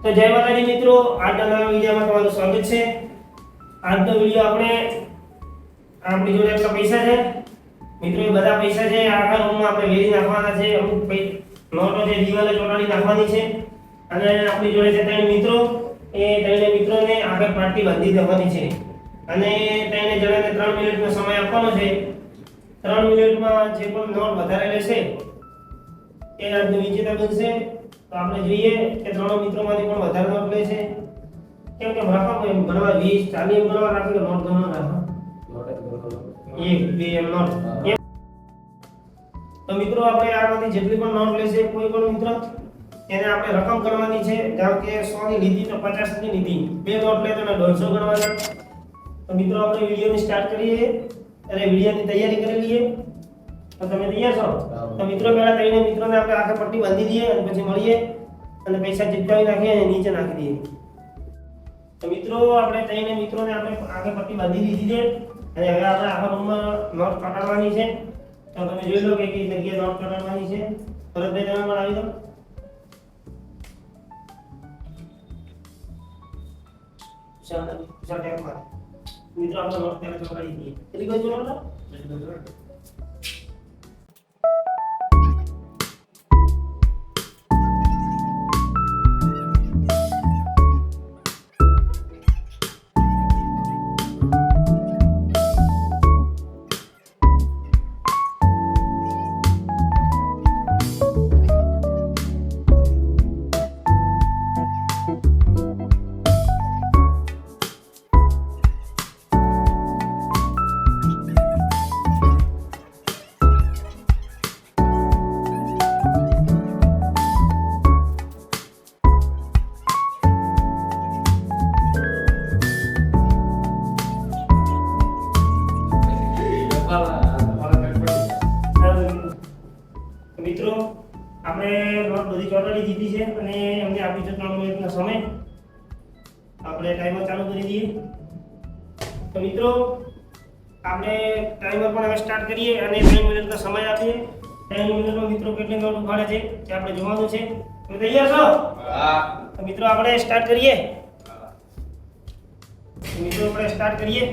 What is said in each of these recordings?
તો જય માતાજી મિત્રો, આજના નવા વિડિયોમાં તમારું સ્વાગત છે। આજનો વિડિયો આપણી જોડે એટલા પૈસા છે મિત્રો, એ બધા પૈસા છે આખા રૂમમાં આપણે વેરી નાખવાના છે। અમુક નોટો છે દિવાલે ચોટાડી નાખવાની છે અને આપણી જોડે છે ત્રણ મિત્રો, એ ત્રણ મિત્રોને આગળ પાર્ટી બાંધી દેવાની છે અને ત્રણે જણાને 3 મિનિટનો સમય આપવાનો છે। 3 મિનિટમાં જે પણ નોટ વધારે લેશે એ આજનો વિજેતા બનશે। તો આપણે જોઈએ કે ત્રણ મિત્રોમાંથી પણ વધારે નોટ લે છે, કેમ કે રાખો એમ ગણવા 20 40 એમ ગણવા રાખો, નોટ ગણવા રાખો 1 2 એમ નોટ। તો મિત્રો આપણે આમાંથી જેટલી પણ નોટ લેશે કોઈ પણ મિત્ર એને આપણે રકમ ગણવાની છે। ધારો કે 100 ની લીધી તો 50 ની લીધી, બે નોટ લે તો 150 ગણવાના। તો મિત્રો આપણે વિડિયોની સ્ટાર્ટ કરીએ અને વિડિયોની તૈયારી કરી લઈએ। તો તમે તૈયાર છો? તો મિત્રો પહેલા ત્રણે મિત્રોને આપણે આખે પટ્ટી બાંધી દઈએ અને પછી મળીએ અને પૈસા ચિપકાવી નાખીએ અને નીચે નાખી દઈએ। તો મિત્રો આપણે ત્રણે મિત્રોને આપણે આખે પટ્ટી બાંધી દીધી છે અને હવે આપણે આખા રૂમમાં નોટ કાઢવાની છે। તો તમે જોઈ લો કે કઈ જગ્યાએ નોટ કાઢવાની છે। ભરતભાઈ તમે પણ આવી દો। ચાલો ટેપમાં મિત્રો આપણે નોટ પહેલા ચોટાડી દઈએ। કેટલી ગઈ નોટ? મિત્રો આપણે નોટ બધી ચોટાડી દીધી છે અને અમને આપી છે 3 મિનિટનો સમય। આપણે ટાઈમર ચાલુ કરી દઈએ। તો મિત્રો આપણે ટાઈમર પણ હવે સ્ટાર્ટ કરીએ અને 3 મિનિટનો સમય આપીએ। 3 મિનિટમાં મિત્રો કેટલી નોટ ઉખાડે છે તે આપણે જોવાનું છે। તમે તૈયાર છો? હા। તો મિત્રો આપણે સ્ટાર્ટ કરીએ। મિત્રો આપણે સ્ટાર્ટ કરીએ।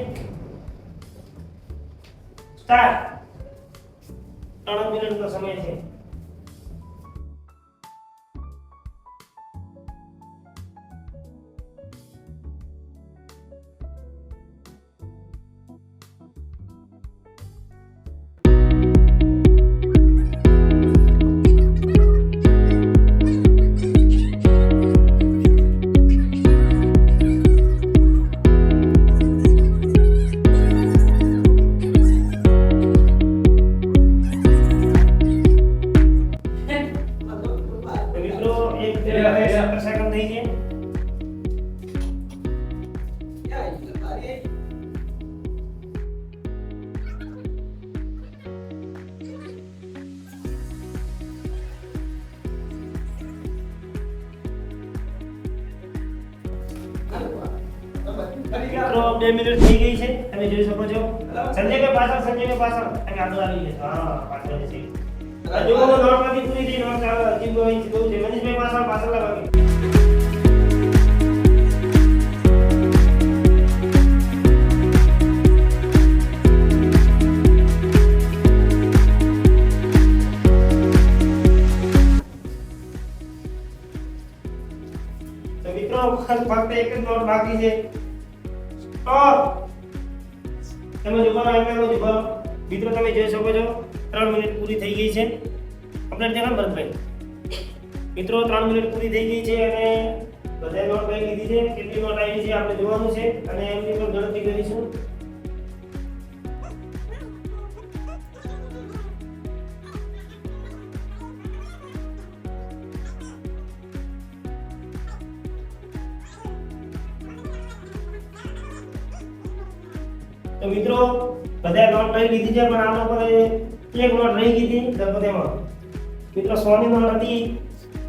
સ્ટાર્ટ। 3 મિનિટનો સમય છે। સેકન્ડ થઈ છે। મિત્રો 2 મિનિટ થઈ ગઈ છે, તમે જોઈ શકો છો। સંજયભાઈ પાછળ, સંજયભાઈ પાછળ, તમે આગળ આવી જશો। હા પાછળ છે। હજુ નોટ નથી પૂરી થઈ, નોટ ચાલુ હજી બહુ છે। મનીષભાઈ પાછળ પાછળ લાગે। તો મિત્રો ફક્ત એક જ નોટ બાકી છે। સ્ટોપ। તમે જો કરો એમ જો મિત્રો તમે જોઈ શકો છો 3 મિનિટ પૂરી થઈ ગઈ છે। આપણે દેખાડ ભરતભાઈ મિત્રો 3 મિનિટ પૂરી થઈ ગઈ છે અને બધા નોટ લઈ લીધી છે। કેટલી નોટ આવી છે આપણે જોવાનું છે અને એમની પણ ગણતરી કરીશું। તો મિત્રો બધા નોટ લઈ લીધી છે, પણ આ લોકોને એક નોટ રહી ગઈ હતી ગણપતિમાં। મિત્રો 100 ની નોટ હતી,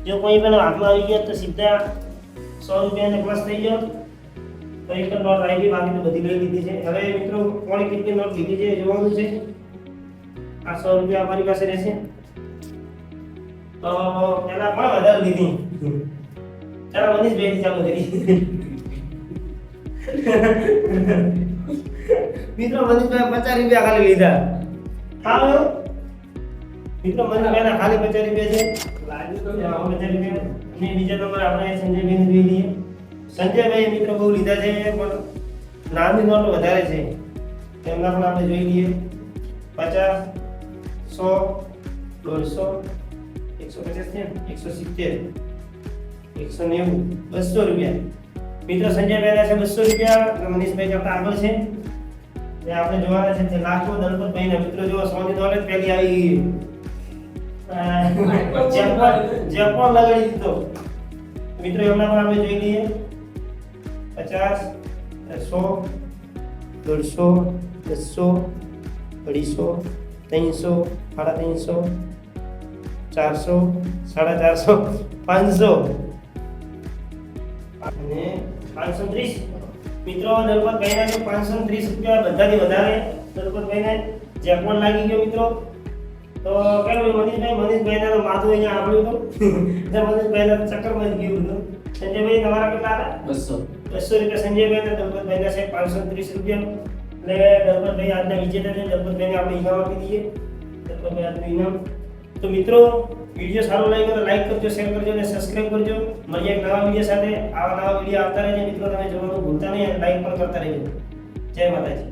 જો કોઈ પણ હાથમાં આવી ગયો તો સીધા 100 રૂપિયાને પ્લસ થઈ ગયો। તો એક નોટ આવી ગઈ, બાકી તો બધી લઈ લીધી છે। હવે મિત્રો કોણે કેટલી નોટ લીધી છે જોવાનું છે। આ 100 રૂપિયા અમારી પાસે રહેશે। તો પહેલા પણ વધારે લીધી ચાલો મનીષભાઈ ચાલુ કરી મિત્રો મનીષભાઈ 50 રૂપિયા ખાલી લીધા હા મિત્રો મનીષભાઈ ખાલી 50 રૂપિયા છે લાગ્યું તો 50 રૂપિયા અને બીજા નંબર આપણે સંજયભાઈ જોઈ લઈએ સંજયભાઈ મિત્રો બહુ લીધા છે પણ નાની નોટ વધારે છે તેમના પણ આપણે જોઈ લઈએ 50 100 150 150 170 190 200 રૂપિયા મિત્રો સંજયભાઈ છે 200 રૂપિયા અને મનીષભાઈ કરતા આગળ છે જે આપણે જોવાના છે તે લાખો દલપતભાઈના મિત્રો જો સોની નોટ પહેલી આવી જેપોન લગાડી દીધો મિત્રો એમના પણ આપણે જોઈ લઈએ 50 100 150 200 250 350 350 400 450 500 અને 530 મિત્રો દલપતભાઈના જો 530 રૂપિયા બધાથી વધારે દલપતભાઈને જેપોન લાગી ગયો મિત્રો તો કેમ મનીષભાઈના તો માથું અહીંયા આપ્યું હતું એટલે મનીષભાઈના ચક્કર માં ગયું હતું સંજયભાઈ તમારા કેટલા હતા 200 રૂપિયા સંજયભાઈ દલપતભાઈના છે 530 રૂપિયા એટલે દલપતભાઈ આજના વિજેતા છે દલપતભાઈને આપણે ઇનામ આપી દઈએ દલપતભાઈ આજનું ઇનામ તો મિત્રો વિડીયો સારો લાગ્યો તો લાઈક કરજો શેર કરજો અને સબસ્ક્રાઇબ કરજો મળીએ એક નવા વિડીયો સાથે આવા નવા વિડીયો આવતા રહેજો મિત્રો તમે જોવાનું ભૂલતા નહીં અને લાઈક પણ કરતા રહેજો જય માતાજી